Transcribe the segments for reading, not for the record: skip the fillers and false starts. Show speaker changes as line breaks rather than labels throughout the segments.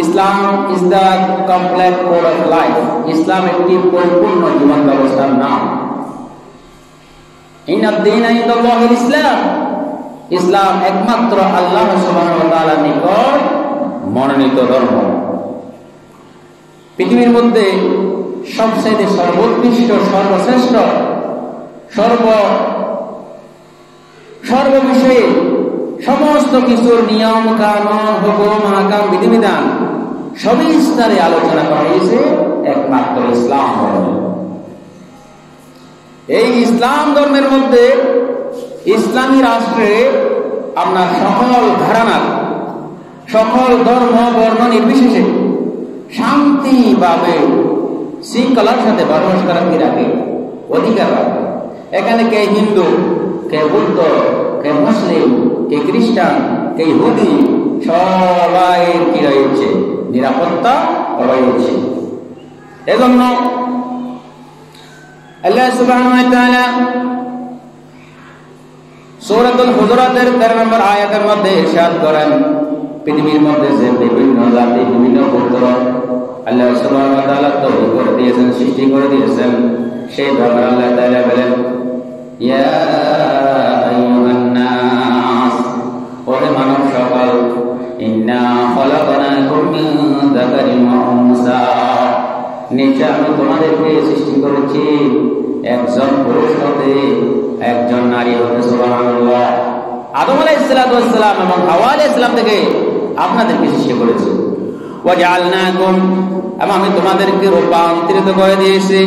Islam is the complete code of life. Islam একটি পরিপূর্ণ জীবন ব্যবস্থার নাম। ইন্নাদ-দীনা ইনদাল্লাহিল ইসলাম। ইসলাম একমাত্র আল্লাহ সুবহানাহু ওয়া তাআলার নিকট মনোনীত ধর্ম। পৃথিবীর মধ্যে সবচেয়ে সর্বোৎকৃষ্ট, সর্বশ্রেষ্ঠ, সর্ববিষয়ে সমস্ত কিছুর নিয়ম কানুন, হুকুম, আহকাম, বিধিবিধান সবিস্তারে আলোচনা করা হয়েছে একমাত্র ইসলাম ধর্ম। এই ইসলাম ধর্মের মধ্যে ইসলামী রাষ্ট্রে আপনার সকল ঘরানার, সকল ধর্ম বর্ণ নির্বিশেষে শান্তিভাবে শৃঙ্খলার সাথে বসবাস করার কি রাখে, অধিকার রাখে। এখানে কে হিন্দু, কে বৌদ্ধ, কে মুসলিম, কে খ্রিস্টান, কে ইহুদি, সবাই কি রয়েছে, নিরাপত্তা রয়েছে। এজন্য আল্লাহ সুবহানাহু ওয়া তাআলা সূরাতুল হুজুরাতের 13 নম্বর আয়াতের মধ্যে ইরশাদ করেন, পৃথিবীর মধ্যে যে বিভিন্ন জাতি, বিভিন্ন গোত্র আল্লাহ সুবহানাহু ওয়া তাআলা তৈরি করে দিয়েছেন, সৃষ্টি করে দিয়েছেন, সেই ব্যাপারে আল্লাহ তাআলা বলেন, ইয়া আইয়ুহান নাস, ওহে মানব সকল, ইন্না খলাকনাকুম মিন যাকারিন ওয়া উনসা, নিশ্চয় আমি তোমাদেরকে সৃষ্টি করেছি একজন পুরুষ হতে, একজন নারী হতে। সুবহানাল্লাহ। আদম আলাইহিস সালাম এবং হাওয়া আলাইহিস সালাম থেকে আপনাদেরকে সৃষ্টি করেছি। ওয়া জাআলনাকুম, এবং আমি তোমাদেরকে রূপান্তরিত করে দিয়েছি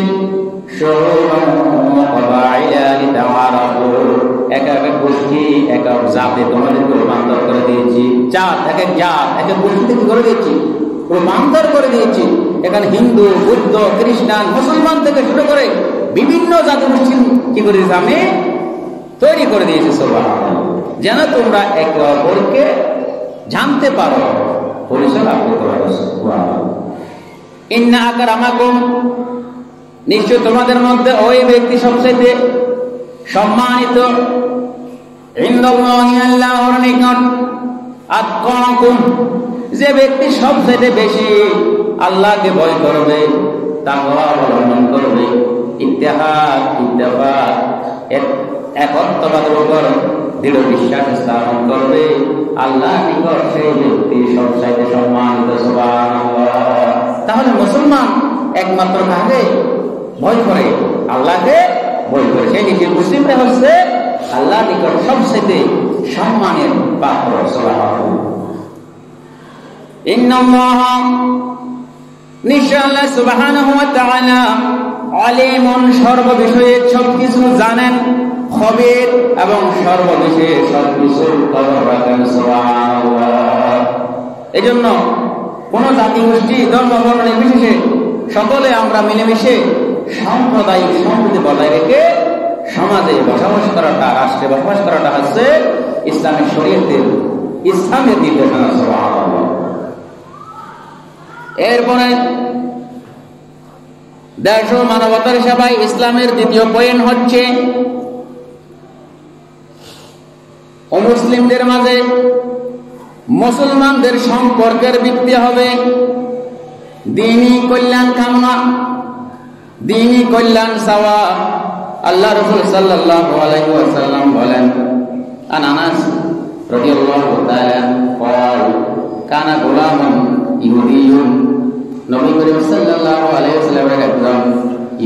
এক এক গোষ্ঠী, এক এক জাতে তোমাদেরকে রূপান্তর করে দিয়েছি। জাত, এক এক জাত, এক এক গোষ্ঠীতে কি করে দিয়েছি, রূপান্তর করে দিয়েছি। এখানে হিন্দু, বৌদ্ধ, খ্রিস্টান, মুসলমান থেকে শুরু করে বিভিন্ন জাতি গোষ্ঠী কি করে দিয়েছি, আমি তৈরি করে দিয়েছি। সুবহানাল্লাহ। যেন তোমরা একে অপরকে জানতে পারো, পরিচয় লাভ করতে পারো। ইন্না আকরামাকুম, নিশ্চয় তোমাদের মধ্যে ওই ব্যক্তি সবচেয়ে সম্মানিত, ইনদাল্লাহি, আল্লাহর নিকট, আতকাকুম, যে ব্যক্তি সবচেয়ে বেশি আল্লাহকে ভয় করবে, তাকওয়া অবলম্বন করবে, ইত্তেহাদ, ইত্তেফাক, একত্ববাদের উপর দৃঢ় বিশ্বাস স্থাপন করবে, আল্লাহর নিকট সেই ব্যক্তি সবচেয়ে সম্মানিত। সুবহানাল্লাহ। তাহলে মুসলমান একমাত্র কাকে ভয় করে, আল্লাহকে ভয় করে। সেই নিজে মুসলিমরা হচ্ছে আল্লাহর নিকট সবচেয়ে সম্মানের পাত্র। সুবহানাল্লাহ। ইন্নাল্লাহা, নিশ্চয় আল্লাহ সুবহানাহু ওয়া তাআলা আলিমুন, সর্ববিষয়ে সবকিছু জানেন, খবীর, এবং সর্ববিষয়ে সবকিছুর খবর রাখেন। সুবহানাল্লাহ। এজন্য কোন জাতি গোষ্ঠী, ধর্ম বর্ণ নির্বিশেষে সকলে আমরা মিলেমিশে সাম্প্রদায়িক সম্প্রীতি বজায় রেখে সমাজে বসবাস করাটা, রাষ্ট্রে বসবাস করাটা হচ্ছে ইসলামের শরীয়তের, ইসলামের নির্দেশনা। সুবহানাল্লাহ। এরপরে দেশ ও মানবতার সেবায় ইসলামের দ্বিতীয় পয়েন্ট হচ্ছে অমুসলিমদের মাঝে মুসলমানদের সম্পর্কের ভিত্তি হবে দ্বীনি কল্যাণ কামনা, দ্বীনি কল্যাণ চাওয়া। আল্লাহ রাসূল সাল্লাল্লাহু আলাইহি ওয়াসাল্লাম বলেন, আন আনাস রাদিয়াল্লাহু তাআলা قال كان غلام يهودي, নবী করিম সাল্লাল্লাহু আলাইহি ওয়াসাল্লামের একজন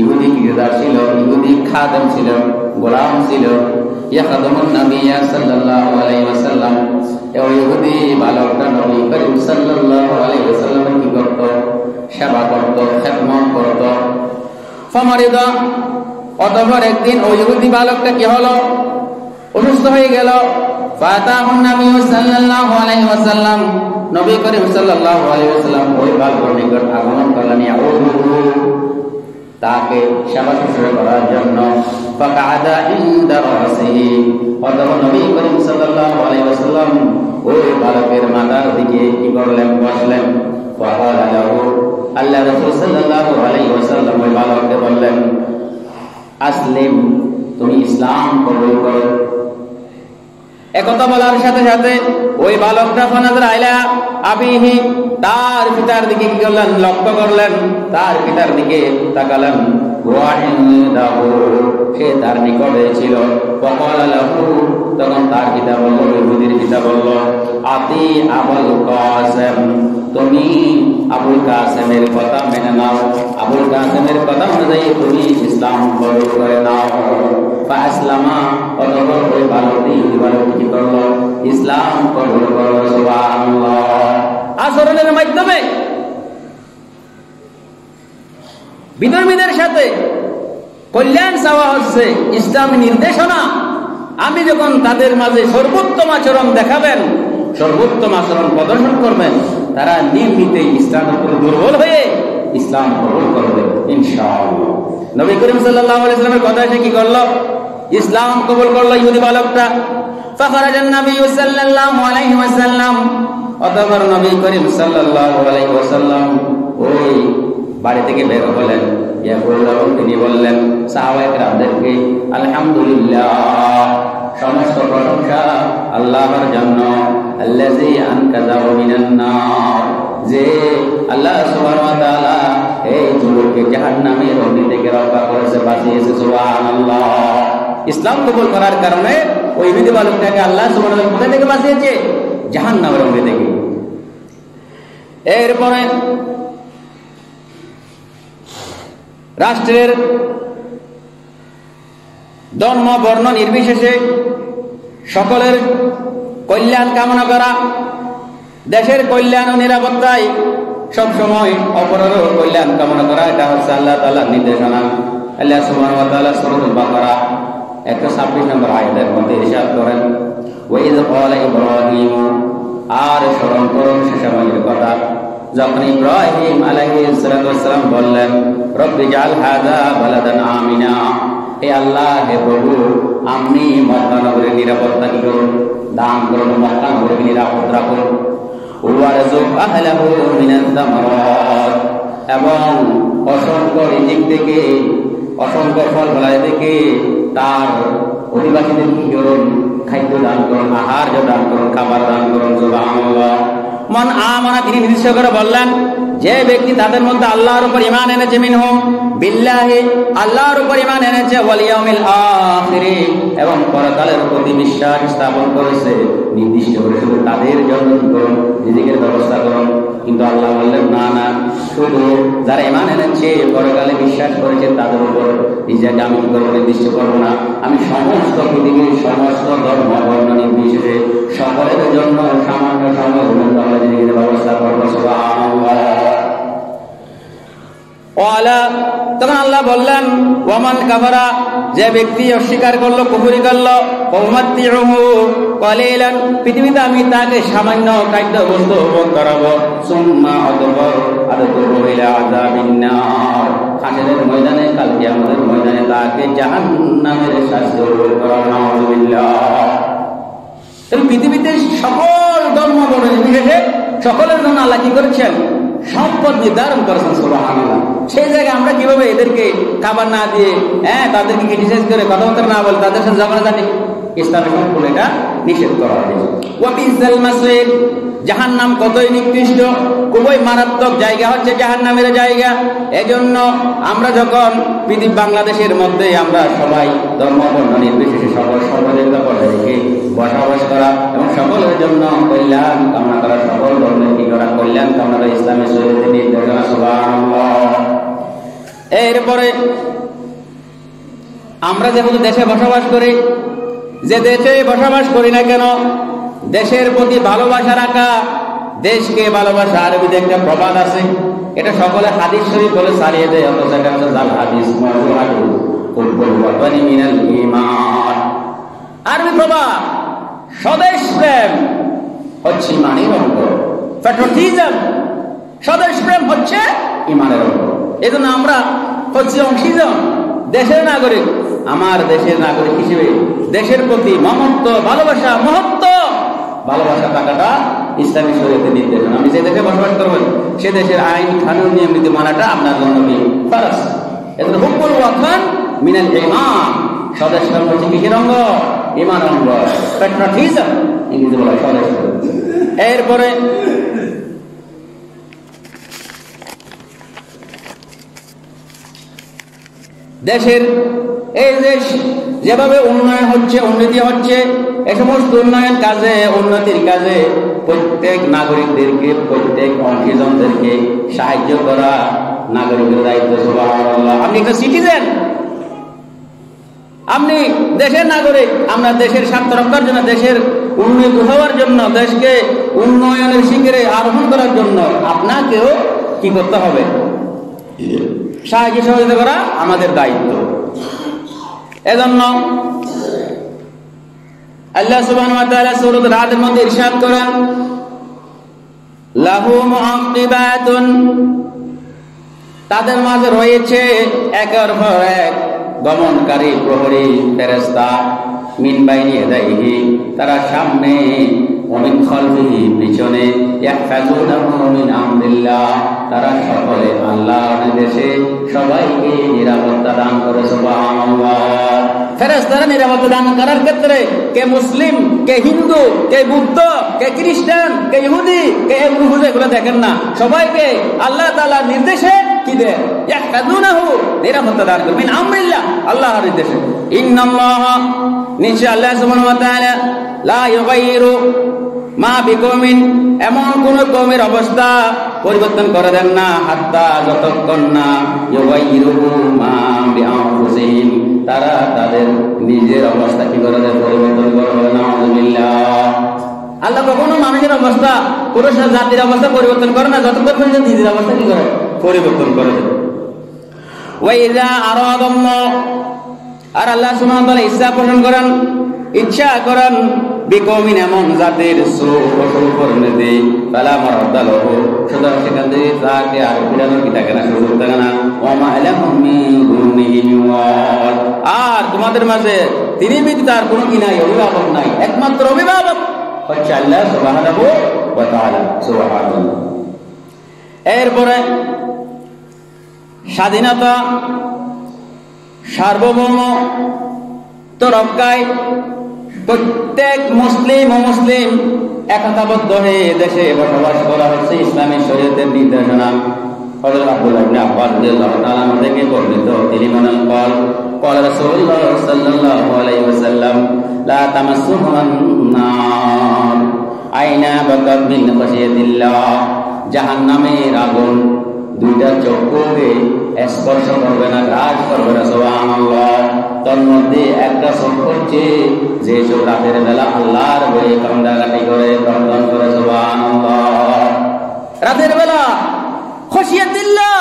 ইহুদি কিরদার ছিল, ইহুদি খাদেম ছিল, গোলাম ছিল। ইয়াখাদুমুন নবী সাল্লাল্লাহু আলাইহি ওয়াসাল্লাম, এই ইহুদি বালকটা নবী করিম সাল্লাল্লাহু আলাইহি ওয়াসাল্লামের কি করত, সেবা করত, খেদমত করত। ফামারিদা, অতঃপর একদিন ওই ইহুদি বালকটা কি হলো, অসুস্থ হয়ে গেল। ফাতাহুন নবী সাল্লাল্লাহু আলাইহি ওয়াসাল্লাম, নবী করিম সাল্লাল্লাহু আলাইহি ওয়াসাল্লাম ওই বালকের নিকট আগমন করলেন, তাকে সেবা শুশ্রূষা করার জন্য। ফাকাদা ইনদা রাসিহি, অতঃপর নবী করিম সাল্লাল্লাহু আলাইহি ওয়াসাল্লাম ওই বালকের মাথার দিকে কি করলেন, বসলেন। ফাকালা লাহু, আল্লাহ রাসূল সাল্লাল্লাহু আলাইহি ওয়াসাল্লাম ওই বালককে বললেন, আসলিম, তুমি ইসলাম কবুল করো। একথা বলার সাথে সাথে ওই বালকটা ফানাজার আইলা আবিহি, তার পিতার দিকে কি করলেন? লক্ষ্য করলেন, তার পিতার দিকে তাকালেন। সে তার নিকটে ছিল। তখন তার পিতা বলল, ইহুদির পিতা বলল, আতি আবুল কাসেম, তুমি আবুল কাসেমের কথা মেনে নাও, আবুল কাসেমের কথা অনুযায়ী তুমি ইসলাম কবুল করে নাও। ফাসলামা, অতঃপর ওই বালকটি কি করলো? ইসলাম কবুল করলো। সুবহানাল্লাহ। আচরণের মাধ্যমে বিধর্মীদের সাথে কল্যাণ চাওয়া হচ্ছে ইসলামী নির্দেশনা। আমি যখন তাদের মাঝে সর্বোত্তম আচরণ দেখাবেন, সর্বোত্তম আচরণ প্রদর্শন করবেন, তারা নির্মিতে ইসলামের উপর দুর্বল হয়ে ইসলাম কবুল করবে ইনশাআল্লাহ। নবী করিম সাল্লাল্লাহু আলাইহি ওয়াসাল্লামের কথা এসে কি করলো? ইসলাম কবুল করলো ইহুদি বালকটা। ফাখারাজান নবী সাল্লাল্লাহু আলাইহি ওয়াসাল্লাম, অতঃপর নবী করিম সাল্লাল্লাহু আলাইহি ওয়াসাল্লাম ওই বাড়ি থেকে বের হলেন। তিনি বললেন সাহাবায়ে কেরামদেরকে, আলহামদুলিল্লাহ, সমস্ত প্রশংসা আল্লাহর জন্য, আল্লাযী আনকাযাহু মিনান নার, যে আল্লাহ সুবহানাহু ওয়া তাআলা এই যুবককে জাহান্নামের অগ্নি থেকে রক্ষা করেছে, বাঁচিয়েছে। সুবহানাল্লাহ। ইসলাম কবুল করার কারণে ওই ইহুদি বালকটাকে আল্লাহ সুবহানাহু ওয়া তাআলা কোথা থেকে বাঁচিয়েছে? জাহান্নামের অগ্নি থেকে। এরপরে রাষ্ট্রের ধর্ম বর্ণ নির্বিশেষে সকলের কল্যাণ কামনা করা, দেশের কল্যাণ ও নিরাপত্তায় সবসময় অপরেরও কল্যাণ কামনা করা, এটা হচ্ছে আল্লাহ তাআলার নির্দেশনা। আল্লাহ সুবহানাহু ওয়া তাআলা সূরাতুল বাকারা 126 নম্বর আয়াতের মধ্যে ইরশাদ করেন, ওয়াইয ক্বালা ইব্রাহিম, আর স্মরণ করুন সে সময়ের কথা যখন ইব্রাহিম আলাইহিস সালাতু ওয়াস সালাম বললেন, রব্বি জাআল হাযা বালাদান আমিনা, হে আল্লাহ, হে প্রভু, আপনি মক্কা নগরের নিরাপত্তা কি করুন, দান করুন, মক্কা নগরকে নিরাপদ রাখুন। ওয়ারযুক আহলাহু মিনাস সামারাত, এবং অসংখ্য রিজিক থেকে, অসংখ্য ফল ফলাদি থেকে তার অধিবাসীদের কি করুন? খাদ্য দান করুন, আহার্য দান করুন, খাবার দান করুন। সুবহানাল্লাহ। মান আমানা, তিনি নির্দিষ্ট করে বললেন, যে ব্যক্তি তাদের মধ্যে আল্লাহর উপর ঈমান এনেছে, মিনহুম বিল্লাহি, আল্লাহর উপর ঈমান এনেছে, ওয়াল ইয়াউমিল আখির, এবং পরকালের প্রতি বিশ্বাস স্থাপন করেছে, নির্দিষ্ট করে শুধু তাদের জন্য কি করুন? রিজিকের ব্যবস্থা করুন। কিন্তু আল্লাহ বললেন, না না, শুধু যারা ঈমান এনেছে, পরকালে বিশ্বাস করেছে, তাদের উপর রিজিক আমি কি করবো? নির্দিষ্ট করবো না। আমি সমস্ত পৃথিবীর সমস্ত ধর্ম বর্ণ নির্বিশেষে সকলের জন্য সামান্য সময় রিজিকের ব্যবস্থা করবো। সুবহানাল্লাহ। তখন আল্লাহ বললেন, ওয়ামান কাফারা, যে ব্যক্তি অস্বীকার করলো, কুফরি করলো, উমাত্তিউহু কালিলান, পৃথিবীতে আমি তাকে সামান্য খাদ্য বস্তু ভোগ করাবো, সুম্মা অতঃপর আদখুলহু ইলা আযাবিন নার, হাসরের ময়দানে, কাল কিয়ামতের ময়দানে তাকে জাহান্নামের শাস্তি ভোগ করাবো। নাউযুবিল্লাহ। পৃথিবীতে সকল ধর্ম বর্ণ নির্বিশেষে সকলের জন্য আল্লাহ কি করেছেন? সম্পদ নির্ধারণ করেছেন। সুবহানাল্লাহ। সেই জায়গায় আমরা কিভাবে এদেরকে খাবার না দিয়ে, তাদেরকে ক্রিটিসাইজ করে, কথাবার্তা না বলে তাদের সাথে ঝগড়া জানি, ইসলামে সম্পূর্ণ এটা নিষেধ করা হয়েছে। ওয়া বিসাল মাসির, জাহান্নাম কতই নিকৃষ্ট, খুবই মারাত্মক জায়গা হচ্ছে জাহান্নামের জায়গা। এজন্য আমরা যখন পৃথিবী বাংলাদেশের মধ্যে আমরা সবাই ধর্ম বর্ণ নির্বিশেষে সকল সর্বজনীন বজায় রেখে বসবাস করা এবং সকলের জন্য কল্যাণ কামনা করা, সকল ধর্মের কি করা? কল্যাণ কামনা করা, ইসলামের শরীয়তের নির্দেশনা। সুবহানাল্লাহ। এরপরে আমরা যেহেতু দেশে বসবাস করি, যে দেশে বসবাস করি না কেন, দেশের প্রতি ভালোবাসা রাখা, দেশকে ভালোবাসা। আরবিতে একটা প্রবাদ আছে, এটা সকলে হাদিস শরীফ বলে চালিয়ে দেয়, অথচ এটা হচ্ছে জাল হাদিস, মাওযু হাদিস, কুল্লুল ওয়াতানি মিনাল ঈমান। আরবি প্রবাদ, স্বদেশ প্রেম হচ্ছে ইমানের অঙ্গ। প্যাট্রিয়টিজম, স্বদেশ প্রেম হচ্ছে ইমানের অঙ্গ। এজন্য আমরা হচ্ছে অংশীজন, দেশের নাগরিক। আমার দেশের নাগরিক হিসেবে দেশের প্রতি মমত্ব, ভালোবাসা, মহত্ব, ভালোবাসা থাকাটা ইসলামী শরীয়তের নির্দেশনা। আমি যে দেশে বসবাস করবো সে দেশের আইন কানুন নিয়ম নীতি মানাটা আপনার জন্য ফরজ। এজন্য হুব্বুল ওয়াতান মিনাল ঈমান, স্বদেশ প্রেম হচ্ছে কিসের অঙ্গ? ঈমান অঙ্গ। প্যাট্রিয়টিজম ইংরেজি বলা সহজ। এরপরে দেশের এই দেশ যেভাবে উন্নয়ন হচ্ছে, উন্নতি হচ্ছে, এই সমস্ত উন্নয়ন কাজে, উন্নতির কাজে প্রত্যেক নাগরিকদেরকে, প্রত্যেক অংশীজনদেরকে সাহায্য করা নাগরিকের দায়িত্ব। সুবহানাল্লাহ। আপনি একটা সিটিজেন, আপনি দেশের নাগরিক। আমরা দেশের স্বার্থ রক্ষার জন্য, দেশের উন্নতি হওয়ার জন্য, দেশকে উন্নয়নের শিখরে আরোহণ করার জন্য আপনাকেও কি করতে হবে? সাহায্য সহযোগিতা করা আমাদের দায়িত্ব। এজন্য আল্লাহ সুবহানাহু ওয়া তাআলা সূরা রাদের মধ্যে ইরশাদ করেন, লাহু মুআক্কিবাতুন, তাদের মাঝে রয়েছে একের পর এক গমনকারী প্রহরী ফেরেশতা, মিন বাইনি ইয়াদাইহি, তারা সামনে, ওয়া মিন খালফিহি, পিছনে, ইয়াহফাজুনাহু মিন আমরিল্লাহ, তারা সকলে আল্লাহর নির্দেশে সবাইকে নিরাপত্তা দান করে। সুবহানাল্লাহ। ফেরেশতারা নিরাপত্তা দান করার ক্ষেত্রে কে মুসলিম, কে হিন্দু, কে বৌদ্ধ, কে খ্রিস্টান, কে ইহুদি, কে মুহাজির, এগুলো দেখেন না, সবাইকে আল্লাহ তাআলার নির্দেশে কি দেন? ইয়াহফাজুনাহু, নিরাপত্তা দান করে, মিন আমরিল্লাহ, আল্লাহর নির্দেশে। ইন্নাল্লাহা, নিশ্চয় আল্লাহ সুবহানাহু ওয়া তাআলা, লা ইউগাইয়িরু মা বিকৌমিন, এমন কোন কওমের অবস্থা পরিবর্তন করে দেন না, হাত্তা, যতক্ষণ না, ইউগাইয়িরু মা বিআনফুসিহিম, তারা তাদের নিজের অবস্থা কি করে দেয়? পরিবর্তন করে। নাউযুবিল্লাহ। আল্লাহ কখনো মানুষের অবস্থা, পুরো জাতির অবস্থা পরিবর্তন করে না, যতক্ষণ পর্যন্ত নিজের অবস্থা কি করে? পরিবর্তন করে দেয়। ওয়া ইযা আরাদাল্লাহ, আর আল্লাহ সুবহানাহু ওয়া তাআলা ইচ্ছা পোষণ করেন, ইচ্ছা করেন বিকৌমিন, এমন জাতির অশুভ পরিণতি, ফালা মারাদ্দা লাহু, সুতরাং সেখান থেকে তাকে আর ফিরানোর কি থাকে না, সুযোগ থাকে না। ওয়া মা লাহুম মিন দুনিহি মিন ওয়াল, আর তোমাদের মাঝে তিনি ব্যতীত আর কোনো কি নাই, অভিভাবক নাই, একমাত্র অভিভাবক হচ্ছে আল্লাহ সুবহানাহু ওয়া তাআলা। সুবহানাল্লাহ। এরপরে স্বাধীনতা, সার্বভৌম তো রক্ষায় প্রত্যেক মুসলিম ও মুসলিম একতাবদ্ধ হয়ে দেশে বসবাস করা হচ্ছে ইসলামী শরীয়তের নির্দেশনা। হযরত আব্দুল্লাহ ইবনে আব্বাস রাদিয়াল্লাহু তাআলা আনহু থেকে বর্ণিত, তিনি বলেন, قال رسول الله صلى الله عليه وسلم لا تمسهم النار আইনা বাকাত মিন খাশিয়াতিল্লাহ, জাহান্নামের আগুন দুইটা চক্ষুকে স্পর্শ করবে না, গ্রাস করবে না। সুবহানাল্লাহ। তার মধ্যে একটা চোখ হচ্ছে যে চোখ রাতের বেলা আল্লাহর ভয়ে কান্নাকাটি করে, ক্রন্দন করে। সুবহানাল্লাহ। রাতের বেলা খাশিয়াতিল্লাহ,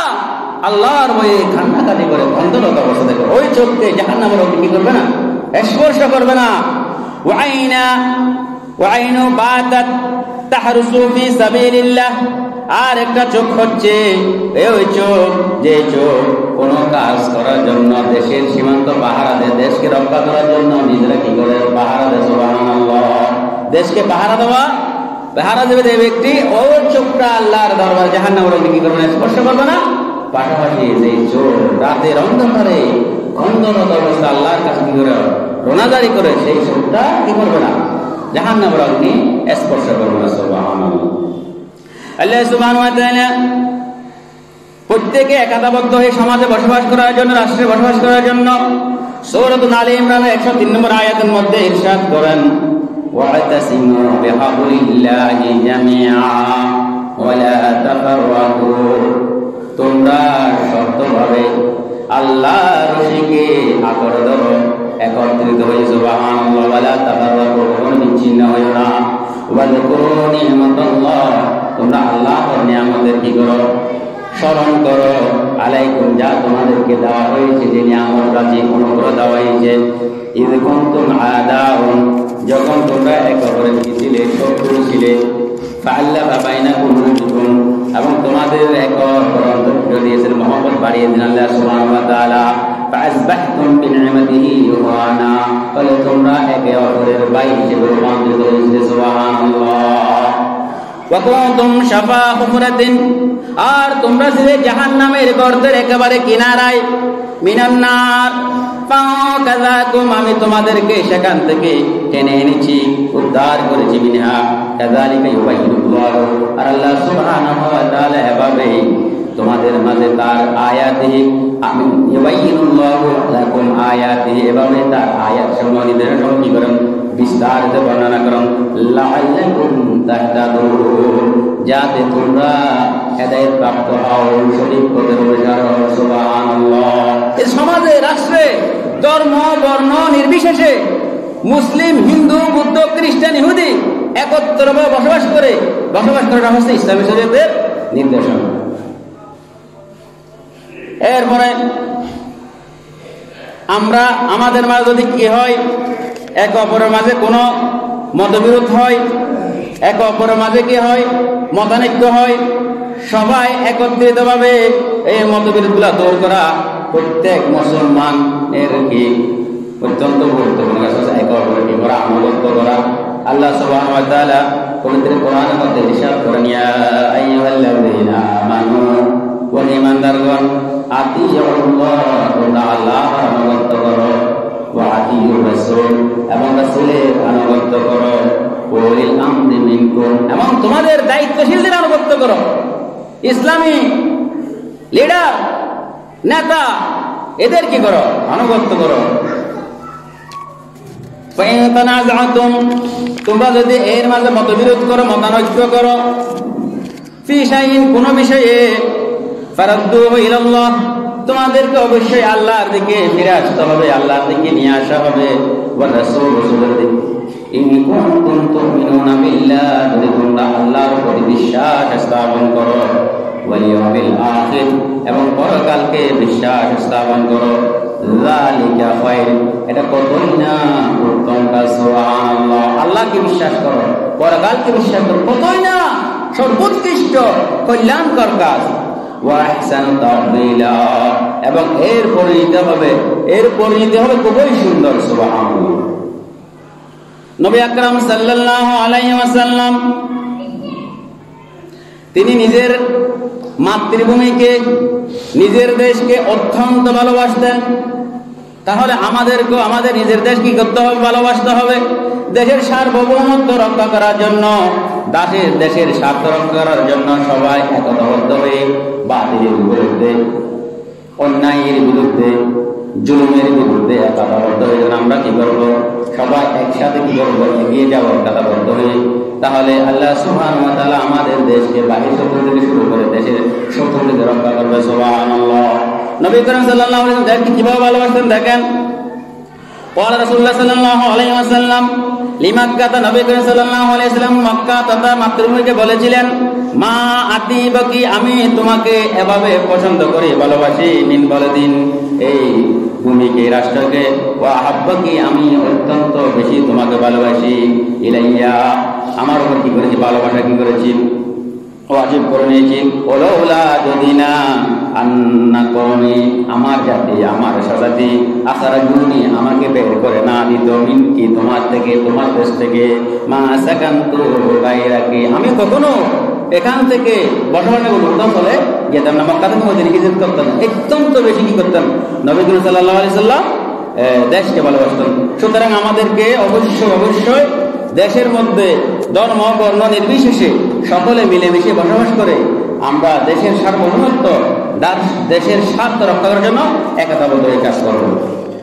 আল্লাহর ভয়ে কান্নাকাটি করে, ক্রন্দনরত অবস্থা থাকে, ওই চোখকে জাহান্নামের অগ্নি কি করবে না? স্পর্শ করবে না। ওয়াইনু বাতাত তাহরুসু ফি সাবিলিল্লাহ, আর একটা চোখ হচ্ছে ওই চোখ, যে চোখ কোন কাজ করার জন্য দেশের সীমান্ত পাহারা দেয়, দেশকে রক্ষা করার জন্য নিজেরা কি করে? পাহারা দেয়। সুবহানাল্লাহ। দেশকে পাহারা দেওয়া, পাহারা দেবে যে ব্যক্তি, ওই চোখটা আল্লাহর দরবারে জাহান্নামের অগ্নি কি করবে না? স্পর্শ করবে না। পাশাপাশি যে চোখ রাতের অন্ধকারে খন্দনত অবস্থা আল্লাহর কাছে কি করে? রোনাজারি করে, সেই চোখটা কি করবে না? জাহান্নামের অগ্নি স্পর্শ করবে না। সুবহানাল্লাহ। আল্লাহ সুবহানাহু ওয়া তাআলা প্রত্যেকে একতাবদ্ধ হয়ে সমাজে বসবাস করার জন্য, রাষ্ট্রে বসবাস করার জন্য সূরাতুল আলে ইমরানের 103 নম্বর আয়াতের মধ্যে ইরশাদ করেন, ওয়াতাসিমু বিহাবলিল্লাহি জামিআ ওয়া লা তাফাররাকু, তোমরা শক্তভাবে আল্লাহর রশিকে আঁকড়ে ধরো, একত্রিত হয়ে। সুবহানাল্লাহ। ওয়া লা তাফাররাকু, কোনো বিচ্ছিন্ন হয়ো না। ওয়াযকুরু নি'মাতাল্লাহ, তোমরা আল্লাহর নিয়ামতের কি করো? স্মরণ করো। আলাইকুম, যা তোমাদেরকে দেওয়া হয়েছে, যে নিয়ামতটা, যে অনুগ্রহ দেওয়া হয়েছে। ইয কুনতুম আদাউন, যখন তোমরা একে অপরের কি ছিলে? শত্রু ছিলে। ফাআল্লাফা বাইনা কুলুবিকুম, এবং তোমাদের একে অপরের অন্তর দিয়েছেন, মহব্বত বাড়িয়ে দিলেন আল্লাহ সুবহানাহু ওয়া তাআলা। ফাআসবাহতুম বিনি'মাতিহি ইখওয়ানা, ফলে তোমরা একে অপরের ভাই হিসেবে রূপান্তরিত হয়েছে। সুবহানাল্লাহ। ওয়া কুনতুম শাফা হুফরাতিন, আর তোমরা ছিলে জাহান্নামের গর্তের একেবারে কিনারায়, মিনান নার ফাকাযাকুম, আমি তোমাদেরকে সেখান থেকে টেনে এনেছি, উদ্ধার করেছি, মিনহা কাযালিকা ইউবাইয়িনুল্লাহু, আর আল্লাহ সুবহানাহু ওয়া তাআলা এভাবে তোমাদের মাঝে তার আয়াতিহি, আমি ইউবাইয়িনুল্লাহু লাকুম আয়াতিহি, এভাবে তার আয়াত সমূহ নিদর্শন কি করেন, বিস্তারিত বর্ণনা করেন, লাআল্লাকুম তাহতাদুন, যাতে তোমরা হেদায়েত প্রাপ্ত হও, সঠিক পথের অনুসার হও। সুবহানাল্লাহ। এই সমাজে, রাষ্ট্রে, ধর্ম বর্ণ নির্বিশেষে মুসলিম, হিন্দু, বৌদ্ধ, খ্রিস্টান, ইহুদি একত্রভাবে বসবাস করাটা হচ্ছে ইসলামী শরীয়তের নির্দেশন। এরপরে আমরা আমাদের মাঝে যদি কি হয়, একে অপরের মাঝে কোনো মতবিরোধ হয়, একে অপরের মাঝে কি হয়, মতানৈক্য হয়, সবাই একত্রিতভাবে এই মতবিরোধগুলো দূর করা প্রত্যেক মুসলমানের কি অত্যন্ত গুরুত্বপূর্ণ কাজ। একে অপরের কি করা, আনুগত্য করা। আল্লাহ সুবহানাহু ওয়া তাআলা পবিত্র কোরআনের মধ্যে ইরশাদ করেন, ইয়া আইয়ুহাল্লাযীনা আমানু, ও ঈমানদারগণ, আতিউল্লাহ, তোমরা আল্লাহর আনুগত্য করো, ওয়া আতিউর রাসূল, এবং রাসূলের আনুগত্য করো, ওয়ালিল আমরি মিনকুম, এবং তোমাদের দায়িত্বশীলদের আনুগত্য করো। ইসলামী লিডার, নেতা, এদের কি করো, আনুগত্য করো। ফাইন তানাযাতুম, তোমরা যদি এর মাঝে মতবিরোধ করো, মতানৈক্য করো, ফি শাইইন, কোন বিষয়ে, ফারাদ্দুহু ইলাল্লাহ, তোমাদেরকে অবশ্যই আল্লাহর দিকে ফিরে আসতে হবে, আল্লাহর দিকে নিয়ে আসা হবে, ওয়া রাসূল, রাসূলের দিকে। ইন কুনতুম তুমিনুনা বিল্লাহ, যদি তোমরা আল্লাহর উপর বিশ্বাস স্থাপন করো, ওয়াল ইয়াউমিল আখির, এবং পরকালকে বিশ্বাস স্থাপন করো, যালিকা খায়র, এটা কতই না উত্তম কাজ। সুবহানাল্লাহ। আল্লাহকে বিশ্বাস করো, পরকালকে বিশ্বাস করো, কতই না সর্বোৎকৃষ্ট কল্যাণকর কাজ। ওয়া আহসানু তাওয়িলা, এবং এর পরিণতি হবে খুবই সুন্দর। সুবহানাল্লাহ। নবী আকরাম সাল্লাল্লাহু আলাইহি ওয়াসাল্লাম তিনি নিজের মাতৃভূমিকে, নিজের দেশকে অত্যন্ত ভালোবাসতেন। তাহলে আমাদেরকেও আমাদের নিজের দেশ কি করতে হবে, ভালোবাসতে হবে। দেশের সার্বভৌমত্ব রক্ষা করার জন্য, দেশের স্বার্থ রক্ষা করার জন্য সবাই একতাবদ্ধ হয়ে বাতিলের বিরুদ্ধে, অন্যায়ের বিরুদ্ধে, জুলুমের বিরুদ্ধে একতাবদ্ধ হয়ে আমরা কি করবো, সবাই একসাথে কি করবো, এগিয়ে যাবো একতাবদ্ধ হয়ে। তাহলে আল্লাহ সুবহানাহু ওয়া তাআলা আমাদের দেশকে বাহির শত্রু থেকে শুরু করে দেশের শত্রু থেকে রক্ষা করবে। সুবহানাল্লাহ। নবী করিম সাল্লাল্লাহু আলাইহি ওয়াসাল্লাম দেশকে কিভাবে ভালোবাসতেন দেখেন। ক্বালা রাসূলুল্লাহ সাল্লাল্লাহু আলাইহি ওয়াসাল্লাম লিমাক্কা, নবী করিম সাল্লাল্লাহু আলাইহি ওয়াসাল্লাম মক্কা তথা মাতৃভূমিকে বলেছিলেন, মা আতিবাকি, আমি তোমাকে এভাবে পছন্দ করি, ভালোবাসি, মিন বলদিন, এই ভূমিকে, রাষ্ট্রকে, ওয়া হাব্বাকি, আমি অত্যন্ত বেশি তোমাকে ভালোবাসি, ইলাইয়া, আমার উপর কি করেছি, ভালোবাসা কি করেছি, ওয়াজিব করে নিয়েছি। ওলাউলা, যদি না, আন্না কওমি, আমার জাতি, আমার স্বজাতি, আখরাজুনি, আমাকে বের করে না দিত, মিনকি, তোমার থেকে, তোমার দেশ থেকে, মা সাকান্তু গায়রাকি, আমি কখনো এখান থেকে বসবাস করতাম, ফলে যেতাম না, মক্কা থেকে মদিনা হিজরত করতাম না, অত্যন্ত বেশি কি করতাম, নবী করিম সাল্লাল্লাহু আলাইহি সাল্লাম দেশকে ভালোবাসতেন। সুতরাং আমাদেরকে অবশ্যই দেশের মধ্যে ধর্ম বর্ণ নির্বিশেষে সকলে মিলেমিশে বসবাস করে আমরা দেশের সার্বভৌমত্ব, দেশের স্বার্থ রক্ষা করার জন্য একতাবদ্ধ হয়ে কাজ করব।